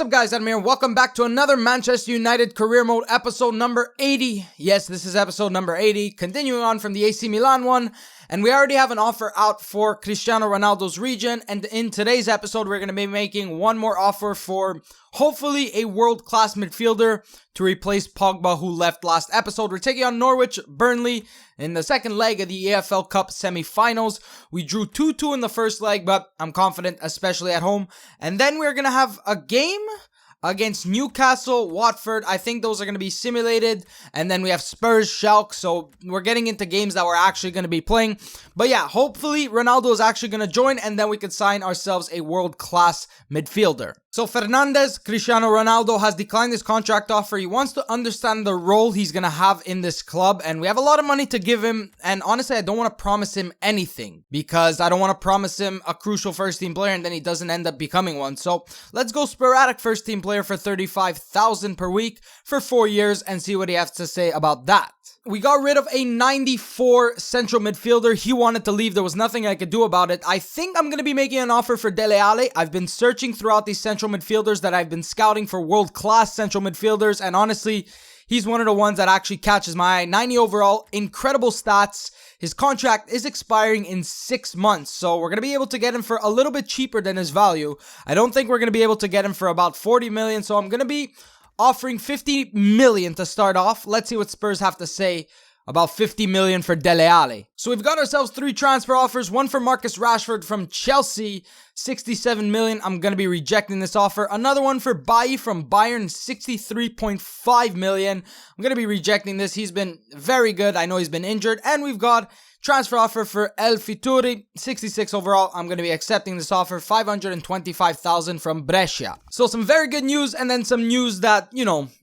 up guys, I'm here. Welcome back to another Manchester United Career Mode episode number 80. Yes, this is episode number 80, continuing on from the AC Milan one. And we already have an offer out for Cristiano Ronaldo's region. And in today's episode, we're going to be making one more offer for hopefully a world-class midfielder to replace Pogba, who left last episode. We're taking on Norwich, Burnley in the second leg of the EFL Cup semi-finals. We drew 2-2 in the first leg, but I'm confident, especially at home. And then we're going to have a game against Newcastle, Watford. I think those are going to be simulated. And then we have Spurs, Schalke. So we're getting into games that we're actually going to be playing. But yeah, hopefully Ronaldo is actually going to join and then we could sign ourselves a world-class midfielder. So Fernandes, Cristiano Ronaldo, has declined his contract offer. He wants to understand the role he's going to have in this club. And we have a lot of money to give him. And honestly, I don't want to promise him anything because I don't want to promise him a crucial first-team player and then he doesn't end up becoming one. So let's go sporadic first-team player for 35,000 per week for 4 years and see what he has to say about that. We got rid of a 94 central midfielder. He wanted to leave. There was nothing I could do about it. I think I'm going to be making an offer for Dele. I've been searching throughout these central midfielders that I've been scouting for world-class central midfielders. And honestly, he's one of the ones that actually catches my eye. 90 overall, incredible stats. His contract is expiring in 6 months. So we're going to be able to get him for a little bit cheaper than his value. I don't think we're going to be able to get him for about 40 million. So I'm going to be offering 50 million to start off. Let's see what Spurs have to say about 50 million for Dele Alli. So we've got ourselves 3 transfer offers. One for Marcus Rashford from Chelsea, 67 million. I'm going to be rejecting this offer. Another one for Bailly from Bayern, 63.5 million. I'm going to be rejecting this. He's been very good. I know he's been injured. And we've got transfer offer for El Fituri, 66 overall. I'm going to be accepting this offer, 525,000 from Brescia. So some very good news and then some news that,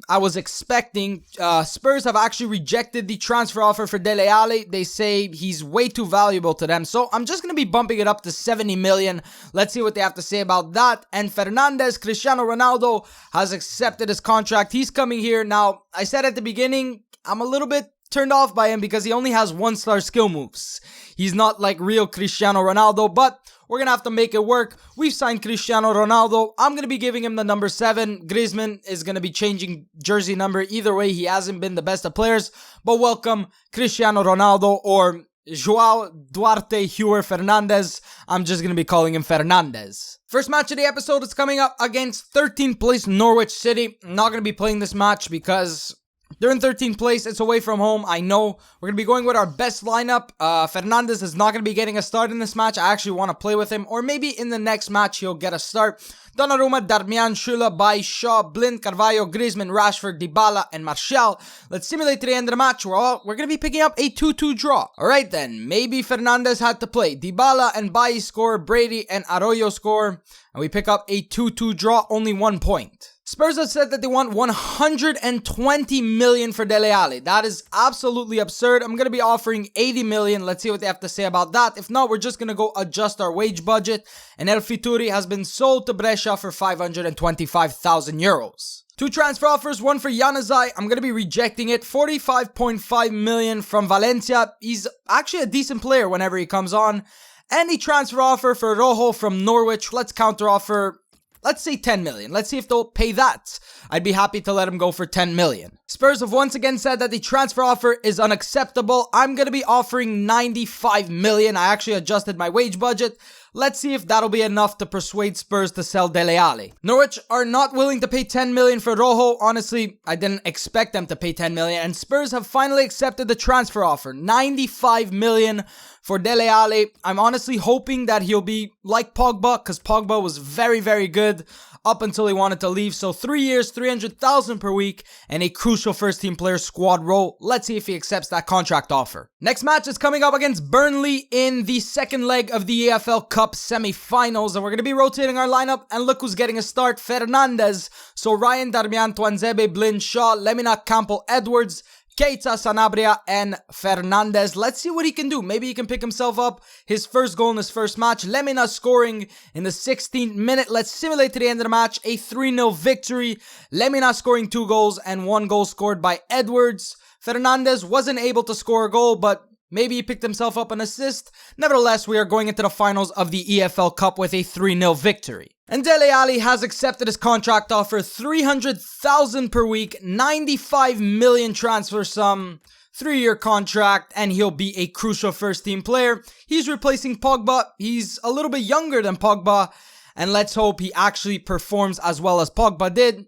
I was expecting. Spurs have actually rejected the transfer offer for Dele Alli. They say he's way too valuable to them. So I'm just going to be bumping it up to 70 million. Let's see what they have to say about that. And Fernandes, Cristiano Ronaldo, has accepted his contract. He's coming here. Now, I said at the beginning, I'm a little bit turned off by him because he only has 1-star skill moves. He's not like real Cristiano Ronaldo, but we're going to have to make it work. We've signed Cristiano Ronaldo. I'm going to be giving him the number 7. Griezmann is going to be changing jersey number. Either way, he hasn't been the best of players, but welcome Cristiano Ronaldo, or Joao Duarte Hewer Fernandes. I'm just going to be calling him Fernandes. First match of the episode is coming up against 13th place Norwich City. I'm not going to be playing this match because they're in 13th place. It's away from home. I know we're going to be going with our best lineup. Fernandes is not going to be getting a start in this match. I actually want to play with him. Or maybe in the next match, he'll get a start. Donnarumma, Darmian, Schüller, Bailly, Shaw, Blind, Carvalho, Griezmann, Rashford, Dybala, and Martial. Let's simulate to the end of the match. We're going to be picking up a 2-2 draw. Alright then, maybe Fernandes had to play. Dybala and Bailly score, Brady and Arroyo score, and we pick up a 2-2 draw, only 1 point. Spurs have said that they want 120 million for Dele Alli. That is absolutely absurd. I'm going to be offering 80 million. Let's see what they have to say about that. If not, we're just going to go adjust our wage budget. And El Fituri has been sold to Brescia for 525,000 euros. 2 transfer offers, one for Januzaj. I'm going to be rejecting it. 45.5 million from Valencia. He's actually a decent player whenever he comes on. And a transfer offer for Rojo from Norwich. Let's counter offer. Let's say 10 million. Let's see if they'll pay that. I'd be happy to let him go for 10 million. Spurs have once again said that the transfer offer is unacceptable. I'm going to be offering 95 million. I actually adjusted my wage budget. Let's see if that'll be enough to persuade Spurs to sell Dele Alli. Norwich are not willing to pay 10 million for Rojo. Honestly, I didn't expect them to pay 10 million. And Spurs have finally accepted the transfer offer. 95 million for Dele Alli. I'm honestly hoping that he'll be like Pogba, because Pogba was very, very good up until he wanted to leave. So 3 years, 300,000 per week, and a crucial first-team player squad role. Let's see if he accepts that contract offer. Next match is coming up against Burnley in the second leg of the EFL Cup semi-finals, and we're going to be rotating our lineup, and look who's getting a start, Fernandes. So Ryan, Darmian, Tuanzebe, Blind, Shaw, Lemina, Campbell, Edwards, Keita, Sanabria, and Fernandes. Let's see what he can do. Maybe he can pick himself up. His first goal in his first match. Lemina scoring in the 16th minute. Let's simulate to the end of the match. A 3-0 victory. Lemina scoring 2 goals and 1 goal scored by Edwards. Fernandes wasn't able to score a goal, but maybe he picked himself up an assist. Nevertheless, we are going into the finals of the EFL Cup with a 3-0 victory. And Dele Alli has accepted his contract offer, 300,000 per week, 95 million transfer sum, 3-year contract, and he'll be a crucial first team player. He's replacing Pogba. He's a little bit younger than Pogba, and let's hope he actually performs as well as Pogba did.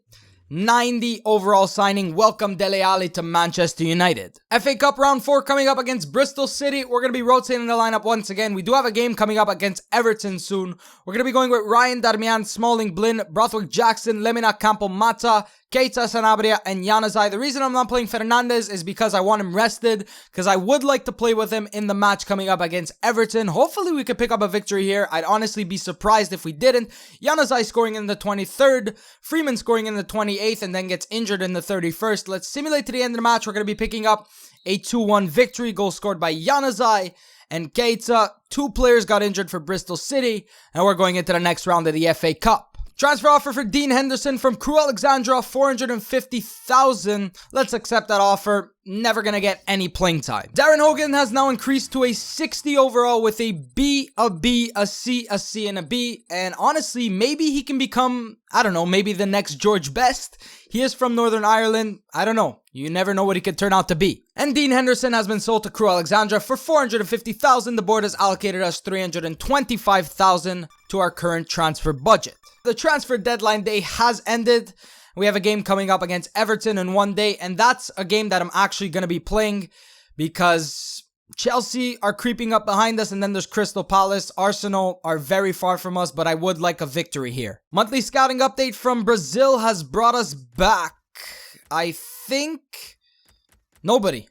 90 overall signing. Welcome Dele Alli to Manchester United. FA Cup round 4 coming up against Bristol City. We're going to be rotating the lineup once again. We do have a game coming up against Everton soon. We're going to be going with Ryan, Darmian, Smalling, Blin, Brathwaite Jackson, Lemina, Campo, Mata, Keita, Sanabria, and Januzaj. The reason I'm not playing Fernandes is because I want him rested, because I would like to play with him in the match coming up against Everton. Hopefully we could pick up a victory here. I'd honestly be surprised if we didn't. Januzaj scoring in the 23rd, Freeman scoring in the 28th, and then gets injured in the 31st. Let's simulate to the end of the match. We're going to be picking up a 2-1 victory. Goal scored by Januzaj and Keita. 2 players got injured for Bristol City, and we're going into the next round of the FA Cup. Transfer offer for Dean Henderson from Crewe Alexandra, 450,000. Let's accept that offer. Never gonna get any playing time. Darren Hogan has now increased to a 60 overall with a B, a B, a C, a C, and a B. And honestly, maybe he can become, I don't know, maybe the next George Best. He is from Northern Ireland. I don't know. You never know what he could turn out to be. And Dean Henderson has been sold to Crewe Alexandra for 450,000. The board has allocated us 325,000 to our current transfer budget. The transfer deadline day has ended. We have a game coming up against Everton in 1 day, and that's a game that I'm actually going to be playing because Chelsea are creeping up behind us, and then there's Crystal Palace. Arsenal are very far from us, but I would like a victory here. Monthly scouting update from Brazil has brought us back, I think, nobody.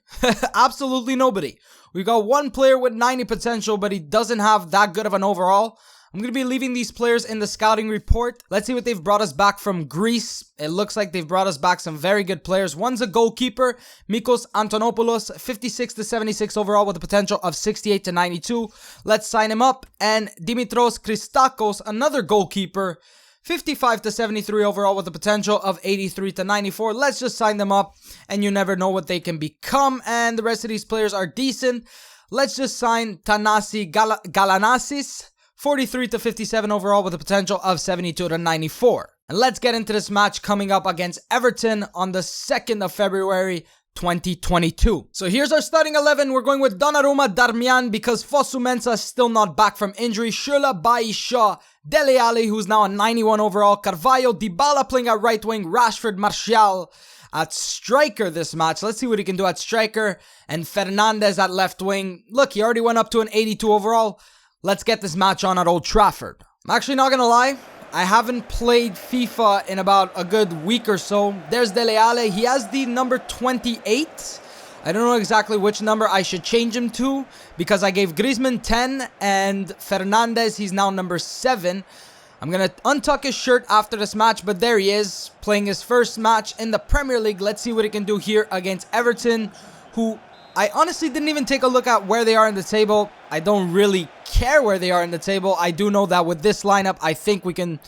Absolutely nobody. We got one player with 90 potential, but he doesn't have that good of an overall. I'm going to be leaving these players in the scouting report. Let's see what they've brought us back from Greece. It looks like they've brought us back some very good players. One's a goalkeeper, Mikos Antonopoulos, 56 to 76 overall with a potential of 68 to 92. Let's sign him up. And Dimitros Christakos, another goalkeeper, 55 to 73 overall with a potential of 83 to 94. Let's just sign them up, and you never know what they can become. And the rest of these players are decent. Let's just sign Tanasi Galanasis, 43 to 57 overall with a potential of 72 to 94. And let's get into this match coming up against Everton on the 2nd of February 2022. So here's our starting 11. We're going with Donnarumma, Darmian because Fosu Mensah is still not back from injury. Schürrle, Bailly, Shaw, Dele Alli, who's now a 91 overall. Carvalho, Dybala playing at right wing. Rashford, Martial at striker this match. Let's see what he can do at striker. And Fernandes at left wing. Look, he already went up to an 82 overall. Let's get this match on at Old Trafford. I'm actually not gonna lie, I haven't played FIFA in about a good week or so. There's Dele Alli. He has the number 28. I don't know exactly which number I should change him to because I gave Griezmann 10 and Fernandes, he's now number 7. I'm gonna untuck his shirt after this match, but there he is, playing his first match in the Premier League. Let's see what he can do here against Everton, who I honestly didn't even take a look at where they are in the table. I don't really care where they are in the table. I do know that with this lineup, I think we can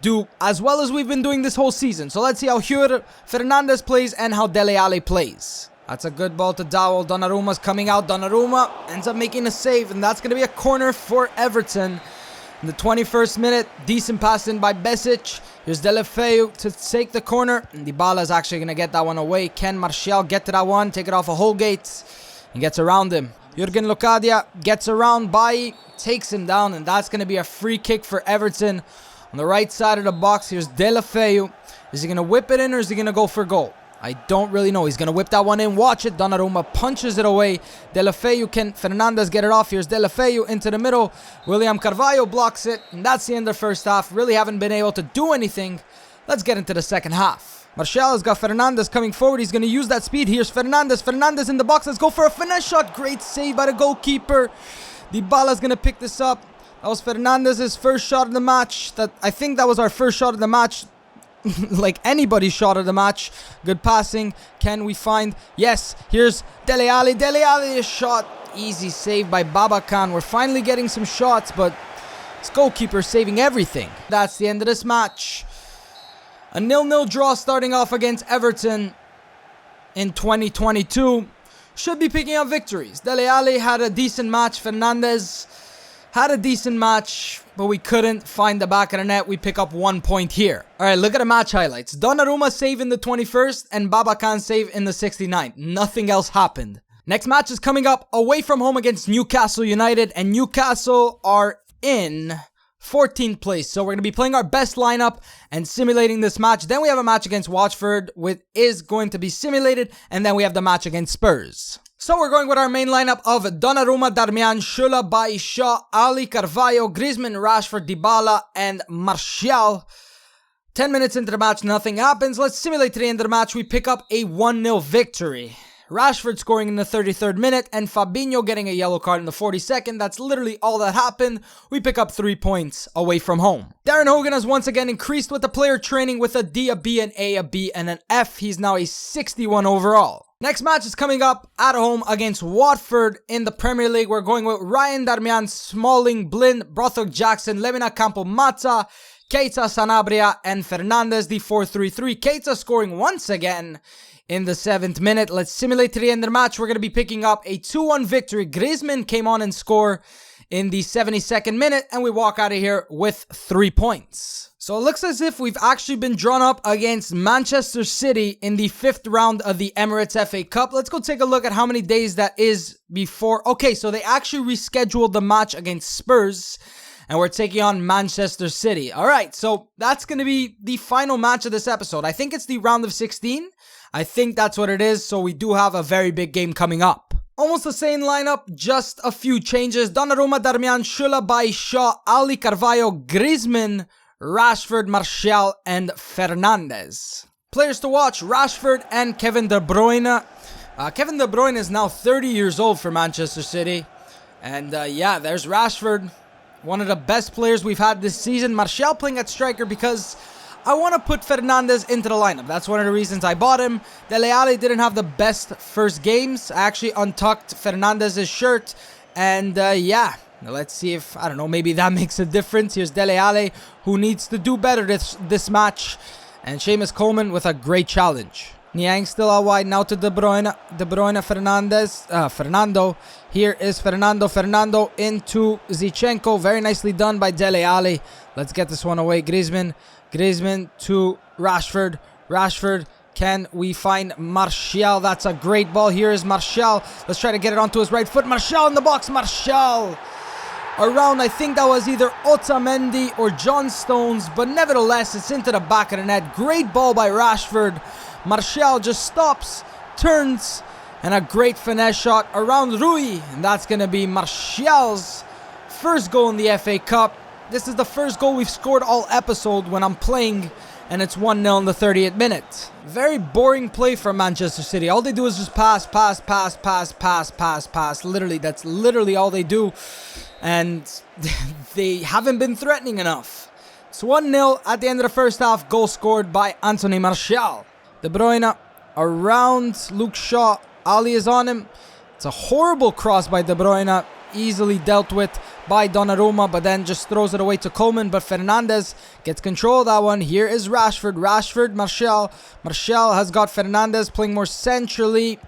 do as well as we've been doing this whole season. So let's see how Fernandes plays and how Dele Alli plays. That's a good ball to Dowell. Donnarumma's coming out. Donnarumma ends up making a save, and that's going to be a corner for Everton. In the 21st minute, decent pass in by Besic. Here's Dele Feu to take the corner. And Dybala is actually going to get that one away. Can Martial get to that one? Take it off of Holgate. And gets around him. Jurgen Locadia gets around Bailly. Takes him down. And that's going to be a free kick for Everton. On the right side of the box, here's Dele Feu. Is he going to whip it in or is he going to go for goal? I don't really know. He's going to whip that one in. Watch it. Donnarumma punches it away. Dele Feu, can Fernandes get it off? Here's Dele Feu into the middle. William Carvalho blocks it. And that's the end of the first half. Really haven't been able to do anything. Let's get into the second half. Martial has got Fernandes coming forward. He's going to use that speed. Here's Fernandes. Fernandes in the box. Let's go for a finesse shot. Great save by the goalkeeper. Dybala's going to pick this up. That was Fernandes' first shot of the match. I think that was our first shot of the match. Like anybody's shot of the match. Good passing. Can we find? Yes. Here's Dele Alli. Dele Alli is shot. Easy save by Babacan. We're finally getting some shots, but this goalkeeper saving everything. That's the end of this match. A 0-0 draw starting off against Everton in 2022. Should be picking up victories. Dele Alli had a decent match. Fernandes Had a decent match, but we couldn't find the back of the net. We pick up 1 point here. Alright, look at the match highlights. Donnarumma save in the 21st and Babacan save in the 69th. Nothing else happened. Next match is coming up away from home against Newcastle United, and Newcastle are in 14th place. So we're going to be playing our best lineup and simulating this match. Then we have a match against Watford, which is going to be simulated, and then we have the match against Spurs. So we're going with our main lineup of Donnarumma, Darmian, Shula, Bailly, Shaw, Alli, Carvalho, Griezmann, Rashford, Dybala, and Martial. 10 minutes into the match, nothing happens. Let's simulate to the end of the match. We pick up a 1-0 victory. Rashford scoring in the 33rd minute and Fabinho getting a yellow card in the 42nd. That's literally all that happened. We pick up 3 points away from home. Darren Hogan has once again increased with the player training with a D, a B, an A, a B, and an F. He's now a 61 overall. Next match is coming up at home against Watford in the Premier League. We're going with Ryan, Darmian, Smalling, Blind, Brothwick, Jackson, Lemina, Campo, Mata, Keita, Sanabria, and Fernandez, the 4-3-3. Keita scoring once again in the 7th minute. Let's simulate to the end of the match. We're going to be picking up a 2-1 victory. Griezmann came on and scored in the 72nd minute, and we walk out of here with 3 points. So it looks as if we've actually been drawn up against Manchester City in the 5th round of the Emirates FA Cup. Let's go take a look at how many days that is before. Okay, so they actually rescheduled the match against Spurs, and we're taking on Manchester City. Alright, so that's going to be the final match of this episode. I think it's the round of 16. I think that's what it is, so we do have a very big game coming up. Almost the same lineup, just a few changes. Donnarumma, Darmian, Shula, Bailly, Shaw, Alli, Carvalho, Griezmann, Rashford, Martial, and Fernandez. Players to watch, Rashford and Kevin De Bruyne. Kevin De Bruyne is now 30 years old for Manchester City. And yeah, there's Rashford, one of the best players we've had this season. Martial playing at striker because I want to put Fernandez into the lineup. That's one of the reasons I bought him. Dele didn't have the best first games. I actually untucked Fernandez's shirt. And yeah, let's see if, I don't know, maybe that makes a difference. Here's Dele, who needs to do better this match. And Seamus Coleman with a great challenge. Niang still out wide now to De Bruyne. De Bruyne, Fernando. Here is Fernando. Fernando into Zinchenko. Very nicely done by Dele Alli. Let's get this one away. Griezmann to Rashford. Rashford, can we find Martial? That's a great ball. Here is Martial. Let's try to get it onto his right foot. Martial in the box. Martial around, I think that was either Otamendi or John Stones, but nevertheless, it's into the back of the net. Great ball by Rashford. Martial just stops, turns, and a great finesse shot around Rui. And that's going to be Martial's first goal in the FA Cup. This is the first goal we've scored all episode when I'm playing, and it's 1-0 in the 30th minute. Very boring play for Manchester City. All they do is just pass. Literally, that's literally all they do. And they haven't been threatening enough. It's 1-0 at the end of the first half. Goal scored by Anthony Martial. De Bruyne around Luke Shaw. Alli is on him. It's a horrible cross by De Bruyne. Easily dealt with by Donnarumma, but then just throws it away to Coleman. But Fernandez gets control of that one. Here is Rashford. Rashford, Martial. Martial has got Fernandez playing more centrally.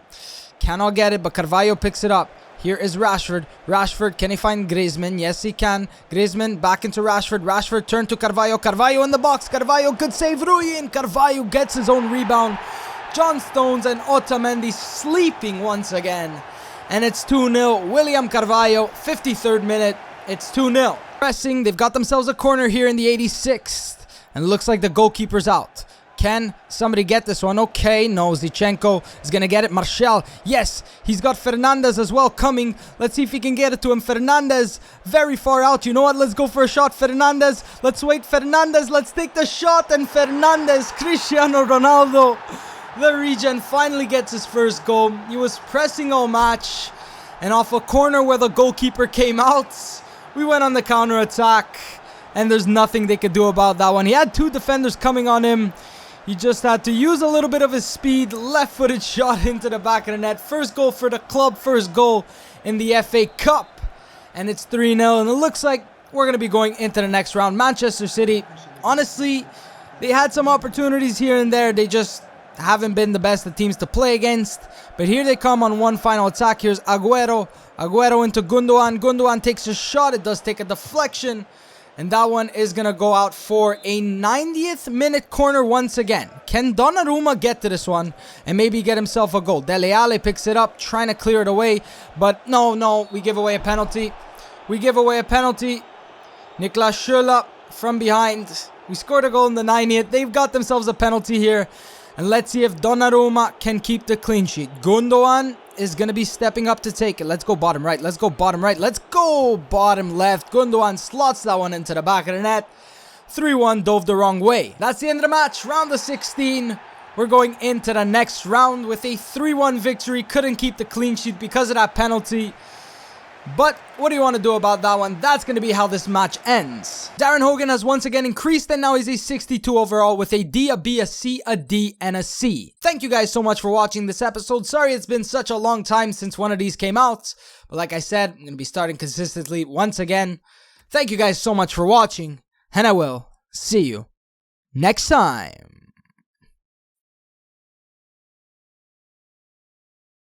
Cannot get it, but Carvalho picks it up. Here is Rashford. Rashford, can he find Griezmann? Yes, he can. Griezmann back into Rashford. Rashford turn to Carvalho. Carvalho in the box. Carvalho, good save. Rui, and Carvalho gets his own rebound. John Stones and Otamendi sleeping once again. And it's 2-0. William Carvalho, 53rd minute. It's 2-0. Pressing. They've got themselves a corner here in the 86th. And it looks like the goalkeeper's out. Can somebody get this one? Okay, no, Zinchenko is going to get it. Martial, yes, he's got Fernandez as well coming. Let's see if he can get it to him. Fernandez, very far out. You know what? Let's go for a shot. Fernandez, let's wait. Fernandez, let's take the shot. And Fernandez, Cristiano Ronaldo, the regen, finally gets his first goal. He was pressing all match. And off a corner where the goalkeeper came out, we went on the counter-attack. And there's nothing they could do about that one. He had two defenders coming on him. He just had to use a little bit of his speed. Left-footed shot into the back of the net. First goal for the club. First goal in the FA Cup. And it's 3-0. And it looks like we're going to be going into the next round. Manchester City, honestly, they had some opportunities here and there. They just haven't been the best of teams to play against. But here they come on one final attack. Here's Agüero. Agüero into Gundogan. Gundogan takes a shot. It does take a deflection. And that one is going to go out for a 90th minute corner once again. Can Donnarumma get to this one and maybe get himself a goal? Dele picks it up, trying to clear it away. But no, we give away a penalty. We give away a penalty. Niklas Schürrle from behind. We scored a goal in the 90th. They've got themselves a penalty here. And let's see if Donnarumma can keep the clean sheet. Gundogan is going to be stepping up to take it. Let's go bottom right. Let's go bottom right. Let's go bottom left. Gundogan slots that one into the back of the net. 3-1, dove the wrong way. That's the end of the match. Round of 16. We're going into the next round with a 3-1 victory. Couldn't keep the clean sheet because of that penalty. But what do you want to do about that one? That's going to be how this match ends. Darren Hogan has once again increased and now he's a 62 overall with a D, a B, a C, a D, and a C. Thank you guys so much for watching this episode. Sorry it's been such a long time since one of these came out. But like I said, I'm going to be starting consistently once again. Thank you guys so much for watching. And I will see you next time.